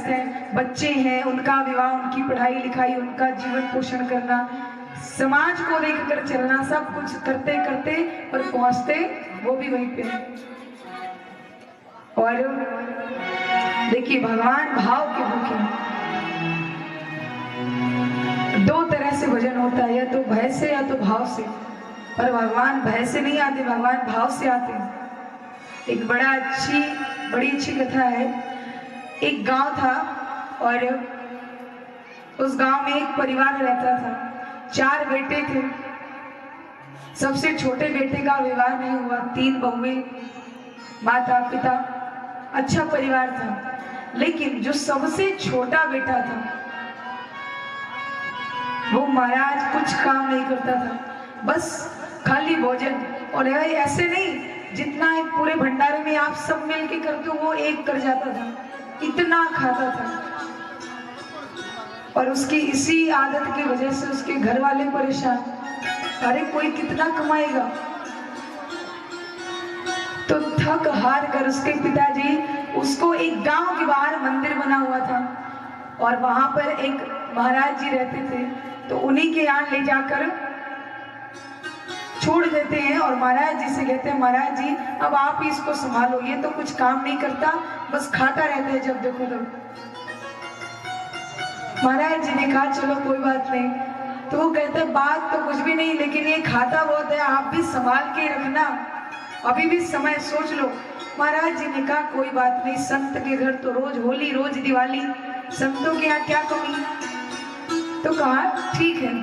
हैं, बच्चे हैं, उनका विवाह, उनकी पढ़ाई लिखाई, उनका जीवन पोषण करना, समाज को देखकर चलना, सब कुछ करते करते और पहुंचते वो भी वहीं पे। और देखिए भगवान भाव के भूखे हैं। दो तरह से भजन होता है, या तो भय से या तो भाव से। पर भगवान भय से नहीं आते, भगवान भाव से आते हैं। एक बड़ी अच्छी कथा है। एक गांव था और उस गांव में एक परिवार रहता था। 4 बेटे थे। सबसे छोटे बेटे का विवाह नहीं हुआ, 3 बहुएं, माता पिता, अच्छा परिवार था। लेकिन जो सबसे छोटा बेटा था वो महाराज कुछ काम नहीं करता था, बस खाली भोजन। और ऐसे नहीं जितना एक पूरे भंडारे में आप सब मिलके करते हो वो एक कर जाता था, इतना खाता था। और उसकी इसी आदत की वजह से उसके घर वाले परेशान, अरे कोई कितना कमाएगा। तो थक हार कर उसके पिताजी उसको एक गांव के बाहर मंदिर बना हुआ था और वहां पर एक महाराज जी रहते थे, तो उन्हीं के यहाँ ले जाकर छोड़ देते हैं। और महाराज जी से कहते हैं, महाराज जी अब आप ही इसको संभालो, ये तो कुछ काम नहीं करता, बस खाता रहता है जब देखो तब। महाराज जी ने कहा चलो कोई बात नहीं। तो वो कहते हैं बात तो कुछ भी नहीं, लेकिन ये खाता बहुत है, आप भी संभाल के रखना, अभी भी समय सोच लो। महाराज जी ने कहा कोई बात नहीं, संत के घर तो रोज होली रोज दिवाली, संतों के यहाँ क्या कमी। तो कहा ठीक है।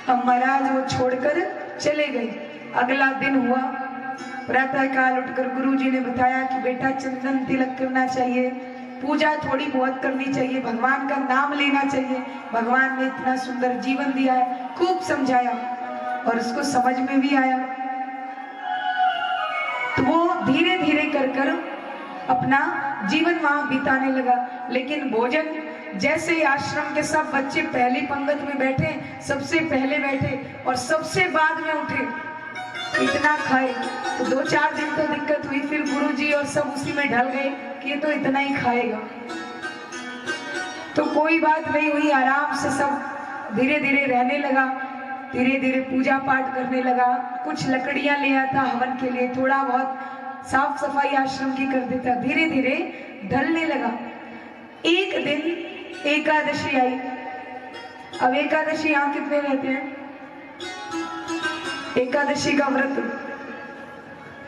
अब महाराज वो छोड़कर चले गए। अगला दिन हुआ, प्रातः काल उठकर गुरुजी ने बताया कि बेटा चंदन तिलक करना चाहिए, पूजा थोड़ी बहुत करनी चाहिए, भगवान का नाम लेना चाहिए, भगवान ने इतना सुंदर जीवन दिया है। खूब समझाया और उसको समझ में भी आया। तो वो धीरे धीरे कर कर अपना जीवन वहां बिताने लगा। लेकिन भोजन जैसे आश्रम के सब बच्चे पहली पंगत में बैठे, सबसे पहले बैठे और सबसे बाद में उठे, इतना खाए। तो 2-4 दिन तो दिक्कत हुई, फिर गुरुजी और सब उसी में ढल गए कि ये तो इतना ही खाएगा। तो कोई बात नहीं हुई, आराम से सब धीरे धीरे रहने लगा, धीरे धीरे पूजा पाठ करने लगा। कुछ लकड़ियां ले आता हवन के लिए, थोड़ा बहुत साफ सफाई आश्रम की कर देता, धीरे धीरे ढलने लगा। एक दिन एकादशी आई। अब एकादशी यहाँ कितने रहते हैं? एकादशी का व्रत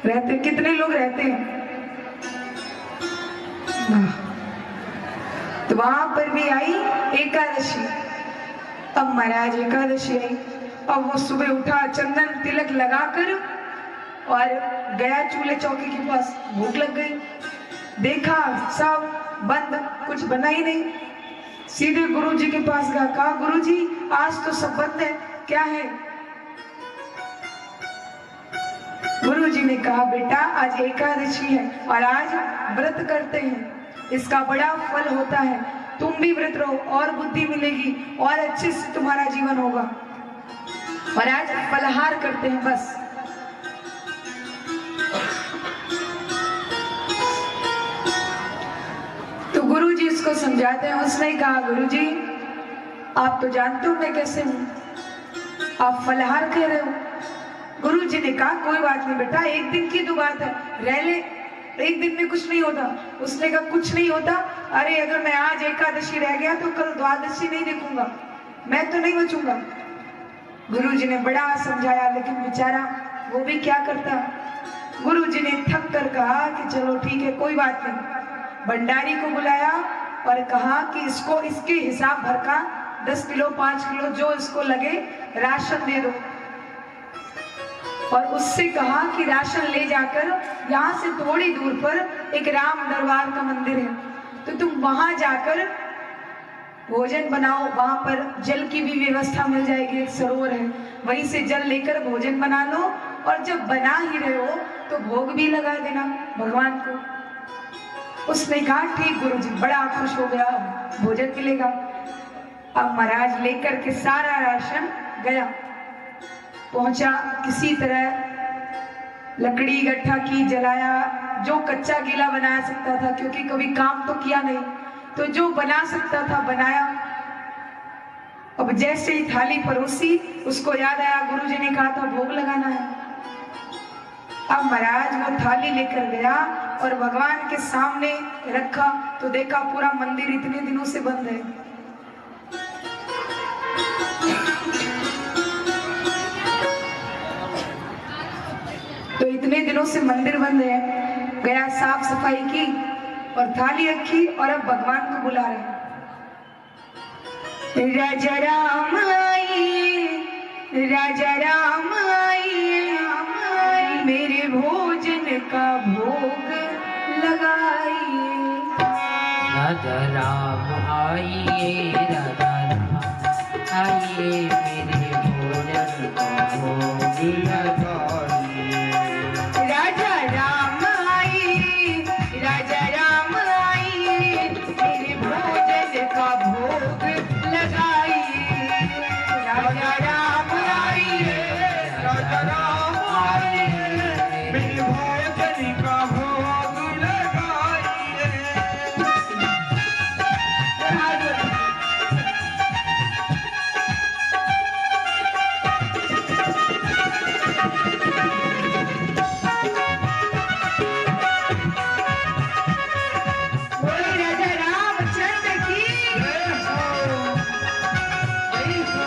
रहते कितने लोग रहते हैं? तो वहां पर भी आई एकादशी। अब महाराज एकादशी आई, अब वो सुबह उठा, चंदन तिलक लगाकर और गया चूल्हे चौकी के पास। भूख लग गई, देखा सब बंद, कुछ बना ही नहीं। सीधे गुरुजी के पास गया, कहा गुरुजी आज तो सब बंद है, क्या है? गुरुजी ने कहा बेटा आज एकादशी है और आज व्रत करते हैं, इसका बड़ा फल होता है, तुम भी व्रत रहो और बुद्धि मिलेगी और अच्छे से तुम्हारा जीवन होगा। और आज फलाहार करते हैं बस। तो गुरुजी इसको समझाते हैं। उसने कहा गुरुजी आप तो जानते हो मैं कैसे हूं, आप फलाहार कह रहे हो। गुरुजी ने कहा कोई बात नहीं बेटा, एक दिन की तो बात है, रह ले, एक दिन में कुछ नहीं होता। उसने कहा कुछ नहीं होता, अरे अगर मैं आज एकादशी रह गया तो कल द्वादशी नहीं देखूंगा, मैं तो नहीं बचूंगा। गुरुजी ने बड़ा समझाया, लेकिन बेचारा वो भी क्या करता। गुरुजी ने थक कर कहा कि चलो ठीक है कोई बात नहीं। भंडारी को बुलाया और कहा कि इसको इसके हिसाब भर का 10 किलो 5 किलो जो इसको लगे राशन दे दो। और उससे कहा कि राशन ले जाकर यहाँ से थोड़ी दूर पर एक राम दरबार का मंदिर है, तो तुम वहां जाकर भोजन बनाओ, वहां पर जल की भी व्यवस्था मिल जाएगी, एक सरोवर है, वहीं से जल लेकर भोजन बना लो और जब बना ही रहे हो तो भोग भी लगा देना भगवान को। उसने कहा ठीक गुरुजी, बड़ा खुश हो गया, भोजन मिलेगा। अब महाराज लेकर के सारा राशन गया, पहुंचा, किसी तरह लकड़ी इकट्ठा की, जलाया, जो कच्चा गीला बनाया सकता था, क्योंकि कभी काम तो किया नहीं, तो जो बना सकता था बनाया। अब जैसे ही थाली परोसी उसको याद आया गुरुजी ने कहा था भोग लगाना है। अब महाराज वो थाली लेकर गया और भगवान के सामने रखा तो देखा पूरा मंदिर इतने दिनों से बंद है। तो इतने दिनों से मंदिर बंद है, गया साफ सफाई की और थाली रखी और अब भगवान को बुला रहे। राजा राम आइए, राजा राम आइए, मेरे भोजन का भोग लगाइए। राजा राम आइए, राजा राम आइए, मेरे भोजन का भोग लगाइए। राजा राम आइए, राजा राम आइए, मेरे भोजन का भोग लगाइए। राजा राम आइए, राजा राम आइए, मेरे भोजन का भोग लगाइए। बोले राजा रामचंद्र की जय हो, जय हो।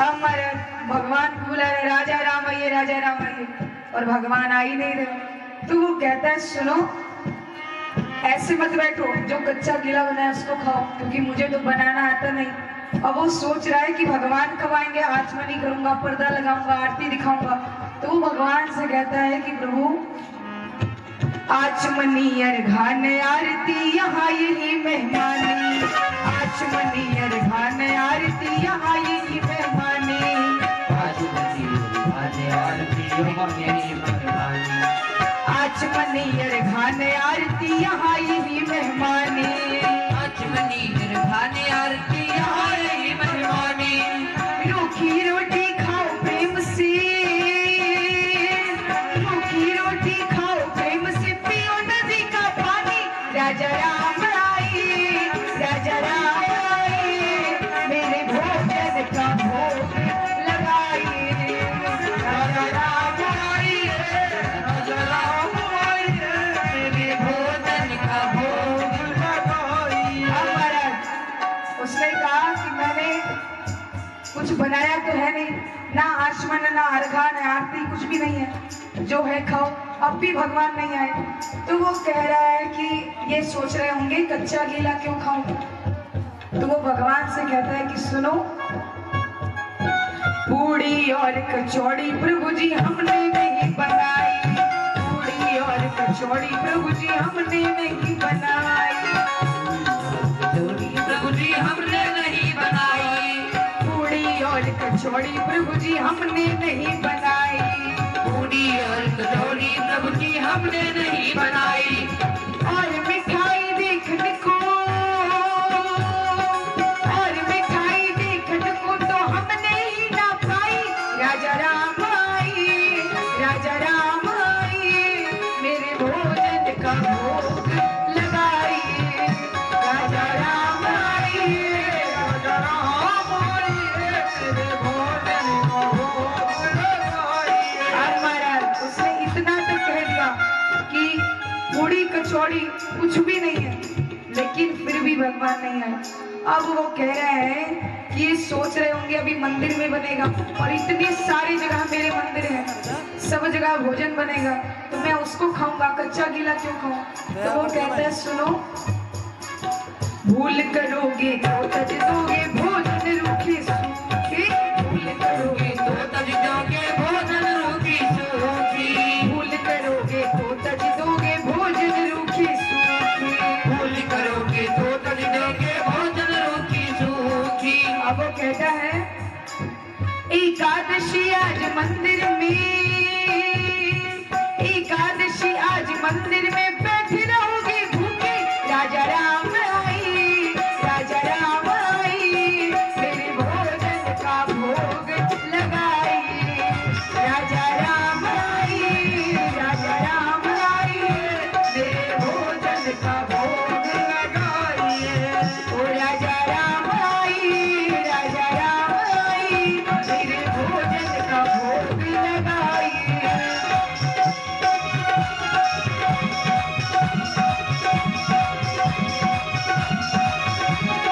अमर भगवान को बुला रहे, राजा राम आइए, राजा राम आइए, और भगवान आ ही नहीं रहे। तो वो कहता है सुनो, ऐसे मत बैठो, जो कच्चा गीला बना है उसको खाओ, क्योंकि मुझे तो बनाना आता नहीं। अब वो सोच रहा है कि भगवान कब आएंगे, आचमनी करूंगा, पर्दा लगाऊंगा, आरती दिखाऊंगा। तो वो भगवान से कहता है कि प्रभु आचमनी अर्घान आरती यहाँ यही मेहमानी, आचमनी अर्घान आरती यहाँ यही मेहमानी। आचमनी आरती यहाँ यही मेहमानी, आचमनी अर्घान आरती यहाँ यही मेहमानी। आचमनी निर्घाने आरती यहाँ यही मेहमानी। रूखी रोटी खाओ प्रेम से, रूखी रोटी खाओ प्रेम से, पियो नदी का पानी। राजा राम आइए, राजा राम आइए, मेरे भोजन का भोग लगाइए। राजा राम आइए, राजा राम आइए, मेरे भोजन का भोग लगाइए। अब महाराज उसने कहा कि मैंने कुछ बनाया तो है नहीं, ना आचमन ना अर्घा ना आरती, कुछ भी नहीं है, जो है खाओ। अब भी भगवान नहीं आए तो वो कह रहा है कि ये सोच रहे होंगे कच्चा गीला क्यों खाऊं। तो वो भगवान से कहता है कि सुनो, पूड़ी और कचौड़ी प्रभु जी हमने नहीं बनाई, पूड़ी और कचौड़ी प्रभु जी हमने नहीं बनाई, प्रभु जी हमने नहीं बनाई, पूड़ी और कचौड़ी प्रभु जी हमने नहीं बनाई। पूरी और कचौड़ी प्रभु जी हमने नहीं बनाई। और मिठाई देखने को, और मिठाई देखने को तो हमने ही ना पाई। राजा राम आइए, राजा राम आइए, मेरे भोजन का भोग लगाइए। राजा राम आइए, राजा राम आइए, मेरे भोजन का भोग लगाइए। अब महाराज उसने इतना तक कह दिया कि पूड़ी कचौड़ी कुछ भी नहीं है, लेकिन फिर भी भगवान नहीं आए। अब वो कह रहे हैं कि ये सोच रहे होंगे अभी मंदिर में बनेगा और इतनी सारी जगह मेरे मंदिर है, सब जगह भोजन बनेगा, तो मैं उसको खाऊंगा, कच्चा गीला क्यों खाऊं। तो वो कहता है सुनो, भूल करोगे तो तज दोगे भोजन रूखे सूखे, भूल करोगे तो तज दोगे भोजन रूखी सूखी, भूल करोगे तो तज दोगे भोजन रूखे सूखे। कहता है एकादशी आज मंदिर में, एकादशी आज मंदिर में बैठी रहोगी भूखी, राजा राम आई, राजा राम आई, मेरे भोजन का भोग लगाई, राजा राम आई, राजा राम आई, मेरे भोजन का भोग लगाइए, ओ राजा राम आई, राजा राम आई, मेरे भोजन का भोग लगाइए।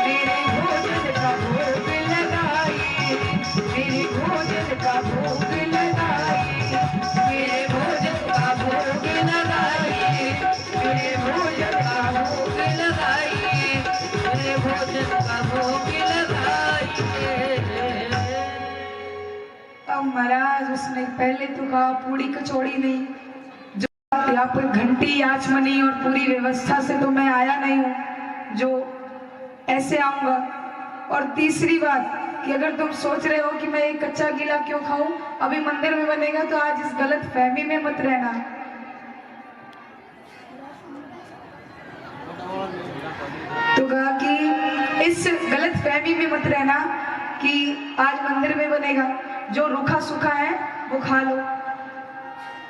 मेरे भोजन का भोग लगाइए, मेरे भोजन का भोग लगाइए, मेरे भोजन का भोग लगाइए, मेरे भोजन का भोग लगाइए, मेरे भोजन का भोग लगाइए। अब महाराज उसने पहले तो कहा पूरी कचौड़ी नहीं, जो यहाँ पर घंटी आचमनी और पूरी व्यवस्था से तो मैं आया नहीं हूँ जो ऐसे आऊंगा। और तीसरी बात कि अगर तुम सोच रहे हो कि मैं एक कच्चा गीला क्यों खाऊं, अभी मंदिर में बनेगा, तो आज इस गलत फहमी में मत रहना। तो कहा कि इस गलत फहमी में मत रहना कि आज मंदिर में बनेगा, जो रूखा सूखा है वो खा लो,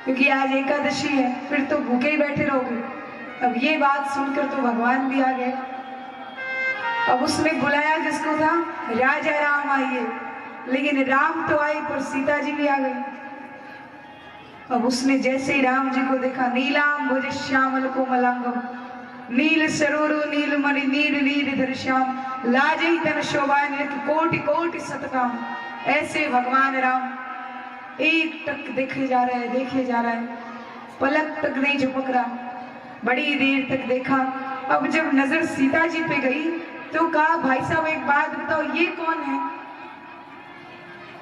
क्योंकि आज एकादशी है, फिर तो भूखे ही बैठे रहोगे। अब ये बात सुनकर तो भगवान भी आ गए। अब उसने बुलाया जिसको था राजा राम आइए, लेकिन राम तो आए पर सीता जी भी आ गई। अब उसने जैसे ही राम जी को देखा, नीलाम भुज श्यामल कोमलांगम, नील सरोरु नीलमणि नील नील श्याम, लाजई तन शोभा कोटि कोटि सतकाम। ऐसे भगवान राम एक टक देखे जा रहे हैं, देखे जा रहा है, पलक तक नहीं झपक रहा, बड़ी देर तक देखा। अब जब नजर सीता जी पे गई तो कहा भाई साहब एक बात बताओ, ये कौन है?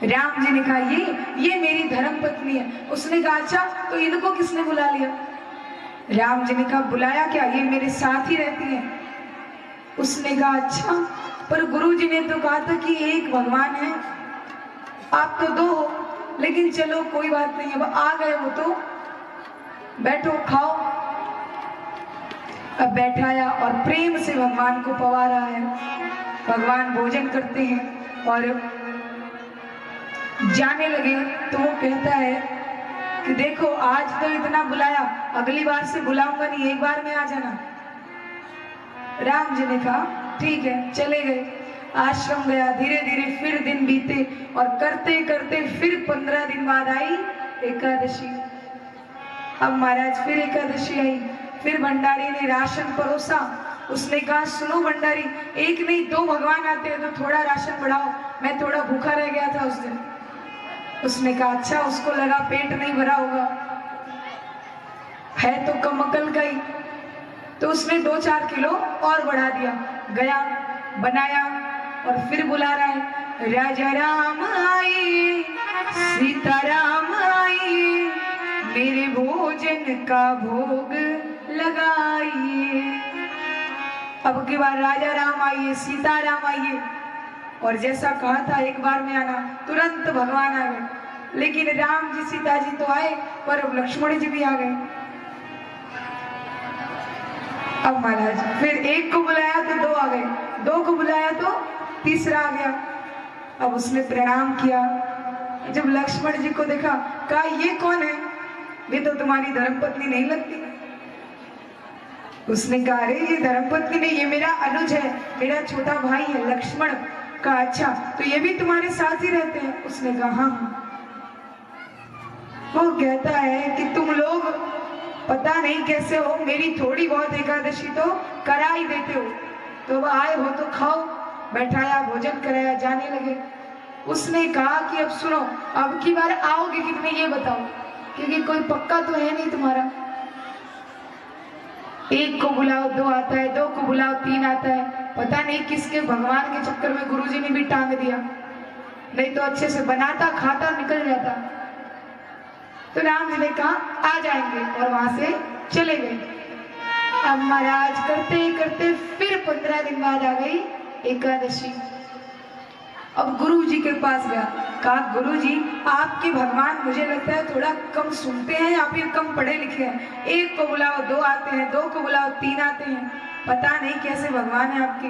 राम जी ने कहा ये मेरी धर्म पत्नी है। उसने कहा अच्छा, तो इनको किसने बुला लिया? राम जी ने कहा बुलाया क्या, ये मेरे साथ ही रहती है। उसने कहा अच्छा, पर गुरु जी ने तो कहा था कि एक भगवान है, आप तो दो हो, लेकिन चलो कोई बात नहीं, अब आ गए हो तो बैठो खाओ। अब बैठाया और प्रेम से भगवान को पवा रहा है। भगवान भोजन करते हैं और जाने लगे तो वो कहता है कि देखो आज तो इतना बुलाया, अगली बार से बुलाऊंगा नहीं, एक बार में आ जाना। राम जी ने कहा ठीक है, चले गए। आश्रम गया, धीरे धीरे फिर दिन बीते और करते करते फिर 15 दिन बाद आई एकादशी। अब महाराज फिर एकादशी आई, फिर भंडारी ने राशन परोसा। उसने कहा सुनो भंडारी, एक नहीं दो भगवान आते हैं तो थोड़ा राशन बढ़ाओ, मैं थोड़ा भूखा रह गया था उस दिन। उसने कहा अच्छा, उसको लगा पेट नहीं भरा होगा, है तो कम अकल का ही, तो उसने 2-4 किलो और बढ़ा दिया। गया बनाया और फिर बुला रहा है, राजा राम आई, सीता राम आई, मेरे भोजन का भोग लगाइए। अब की बार राजा राम आइए, सीता राम आइए, और जैसा कहा था एक बार में आना, तुरंत भगवान आ गए। लेकिन राम जी सीता जी तो आए, पर अब लक्ष्मण जी भी आ गए। अब महाराज फिर एक को बुलाया तो 2 आ गए, 2 को बुलाया तो तीसरा आ गया। अब उसने प्रणाम किया। जब लक्ष्मण जी को देखा, कहा ये कौन है, ये तो तुम्हारी धर्मपत्नी नहीं लगती। उसने कहा अरे ये धर्मपत्नी नहीं, ये मेरा अनुज है, मेरा छोटा भाई है लक्ष्मण। कहा अच्छा, तो ये भी तुम्हारे साथ ही रहते हैं? उसने कहा हाँ। वो कहता है कि तुम लोग पता नहीं कैसे हो, मेरी थोड़ी बहुत एकादशी तो करा ही देते हो, तो अब आए हो तो खाओ। बैठाया, भोजन कराया, जाने लगे। उसने कहा कि अब सुनो, अब की बार आओगे कितने ये बताओ, क्योंकि कोई पक्का तो है नहीं तुम्हारा। 1 को बुलाओ 2 आता है, 2 को बुलाओ 3 आता है। पता नहीं किसके भगवान के चक्कर में गुरुजी ने भी टांग दिया, नहीं तो अच्छे से बनाता खाता निकल जाता। तो राम जी ने कहा आ जाएंगे, और वहां से चले गए। अब महाराज करते करते फिर 15 दिन बाद आ गई एकादशी। अब गुरु जी के पास गया, कहा गुरु जी आपके भगवान मुझे लगता है थोड़ा कम सुनते हैं या फिर कम पढ़े लिखे हैं। एक को बुलाओ 2 आते हैं, 2 को बुलाओ 3 आते हैं, पता नहीं कैसे भगवान है आपके,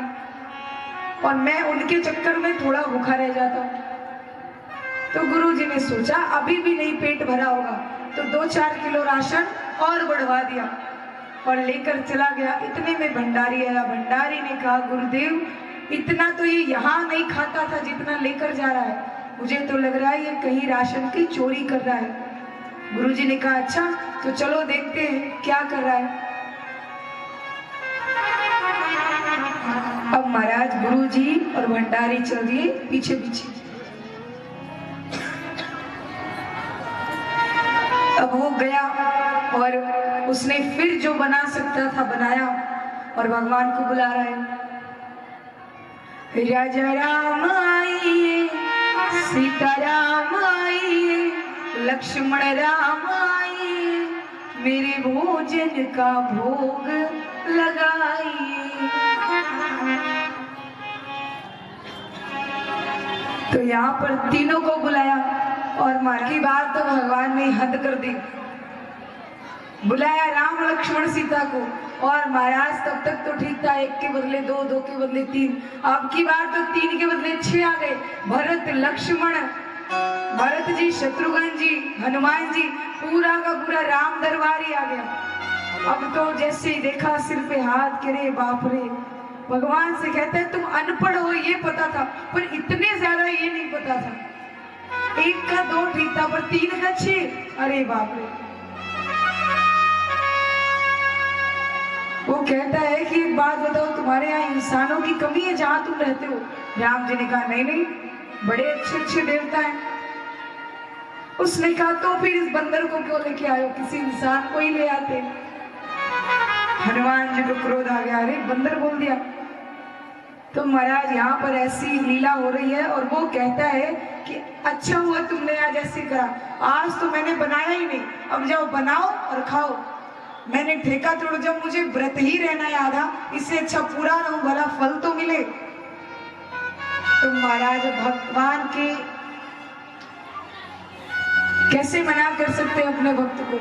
और मैं उनके चक्कर में थोड़ा भूखा रह जाता हूँ। तो गुरु जी ने सोचा अभी भी नहीं पेट भरा होगा, तो 2-4 किलो राशन और बढ़वा दिया और लेकर चला गया। इतने में भंडारी आया। भंडारी ने कहा गुरुदेव इतना तो ये यहाँ नहीं खाता था जितना लेकर जा रहा है, मुझे तो लग रहा है ये कहीं राशन की चोरी कर रहा है। गुरुजी ने कहा अच्छा तो चलो देखते हैं क्या कर रहा है। अब महाराज गुरुजी और भंडारी चल दिए पीछे पीछे। अब वो गया और उसने फिर जो बना सकता था बनाया और भगवान को बुला रहा है, राजा राम आइए, सीता राम आइए, लक्ष्मण राम आइए, मेरे भोजन का भोग लगाइए। तो यहाँ पर तीनों को बुलाया और मारा की बात तो भगवान ने हद कर दी। बुलाया राम लक्ष्मण सीता को और महाराज तब तक तो ठीक था, 1 के बदले 2, 2 के बदले 3, अब की बार तो 3 के बदले 6 आ गए। भरत लक्ष्मण, भरत जी, शत्रुघ्न जी, हनुमान जी, पूरा का पूरा राम दरबार ही आ गया। अब तो जैसे ही देखा सिर पे हाथ करे, बाप रे। भगवान से कहते हैं तुम अनपढ़ हो ये पता था, पर इतने ज्यादा ये नहीं पता था। 1 का 2 ठीक था, पर 3 का 6, अरे बाप रे। वो कहता है कि एक बात बताओ, तुम्हारे यहाँ इंसानों की कमी है जहां तुम रहते हो? राम जी ने कहा नहीं नहीं, बड़े अच्छे अच्छे देवता हैं। उसने कहा तो फिर इस बंदर को क्यों लेके आए हो, किसी इंसान को ही ले आते। हनुमान जी को क्रोध आ गया, अरे बंदर बोल दिया। तो महाराज यहाँ पर ऐसी लीला हो रही है और वो कहता है कि अच्छा हुआ तुमने आज ऐसे करा, आज तो मैंने बनाया ही नहीं, अब जाओ बनाओ और खाओ। मैंने ठेका तोड़, जब मुझे व्रत ही रहना है आधा, इससे अच्छा पूरा रहूं, भला फल तो मिले। तो महाराज भगवान के कैसे मना कर सकते हैं अपने भक्त को।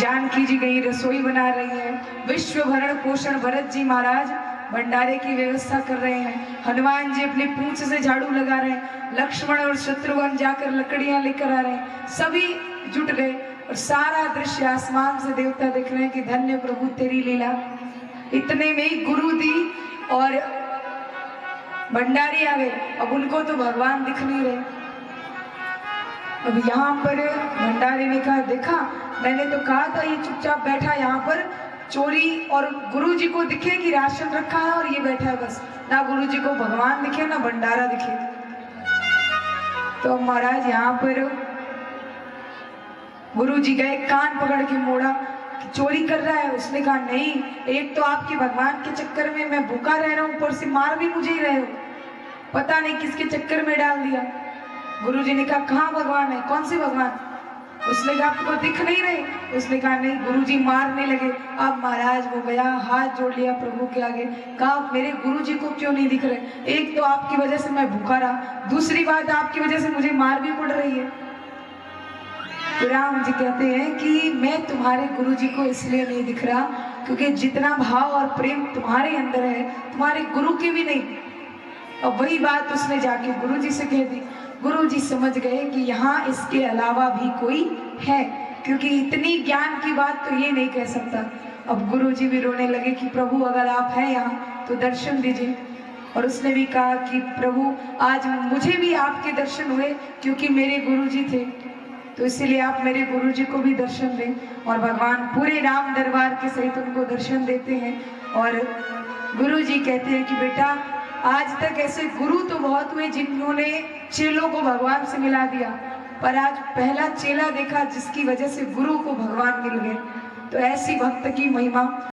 जानकी जी गई रसोई बना रही है, विश्व भरण पोषण भरत जी महाराज भंडारे की व्यवस्था कर रहे हैं, हनुमान जी अपने पूंछ से झाड़ू लगा रहे हैं, लक्ष्मण और शत्रुघ्न जाकर लकड़ियां लेकर आ रहे हैं, सभी जुट गए और सारा दृश्य आसमान से देवता देख रहे हैं कि धन्य प्रभु तेरी लीला। इतने में गुरु दी और भंडारी आ गए। अब उनको तो भगवान दिख नहीं रहे। अब यहाँ पर भंडारी ने कहा देखा, मैंने तो कहा था ये चुपचाप बैठा यहाँ पर चोरी, और गुरु जी को दिखे कि राशन रखा है और ये बैठा है, बस ना गुरु जी को भगवान दिखे ना भंडारा दिखे। तो महाराज यहाँ पर गुरु जी गए, कान पकड़ के मोड़ा कि चोरी कर रहा है। उसने कहा नहीं, एक तो आपके भगवान के चक्कर में मैं भूखा रह रहा हूँ, ऊपर से मार भी मुझे ही रहे हो, पता नहीं किसके चक्कर में डाल दिया। गुरु जी ने कहा कहाँ भगवान है, कौन से भगवान? उसने कहा आपको दिख नहीं रहे? उसने कहा नहीं। गुरु जी मारने लगे। अब महाराज वो गया, हाथ जोड़ लिया प्रभु के आगे, कहा मेरे गुरु जी को क्यों नहीं दिख रहे? एक तो आपकी वजह से मैं भूखा रहा, दूसरी बात आपकी वजह से मुझे मार भी पड़ रही है। तो राम जी कहते हैं कि मैं तुम्हारे गुरु जी को इसलिए नहीं दिख रहा क्योंकि जितना भाव और प्रेम तुम्हारे अंदर है तुम्हारे गुरु के भी नहीं। और वही बात उसने जाके गुरु जी से कह दी। गुरु जी समझ गए कि यहाँ इसके अलावा भी कोई है, क्योंकि इतनी ज्ञान की बात तो ये नहीं कह सकता। अब गुरु जी भी रोने लगे कि प्रभु अगर आप हैं यहाँ तो दर्शन दीजिए। और उसने भी कहा कि प्रभु आज मुझे भी आपके दर्शन हुए क्योंकि मेरे गुरु जी थे, तो इसीलिए आप मेरे गुरु जी को भी दर्शन दें। और भगवान पूरे राम दरबार के सहित उनको दर्शन देते हैं। और गुरु जी कहते हैं कि बेटा आज तक ऐसे गुरु तो बहुत हुए जिन्होंने चेलों को भगवान से मिला दिया, पर आज पहला चेला देखा जिसकी वजह से गुरु को भगवान मिल गए। तो ऐसी भक्त की महिमा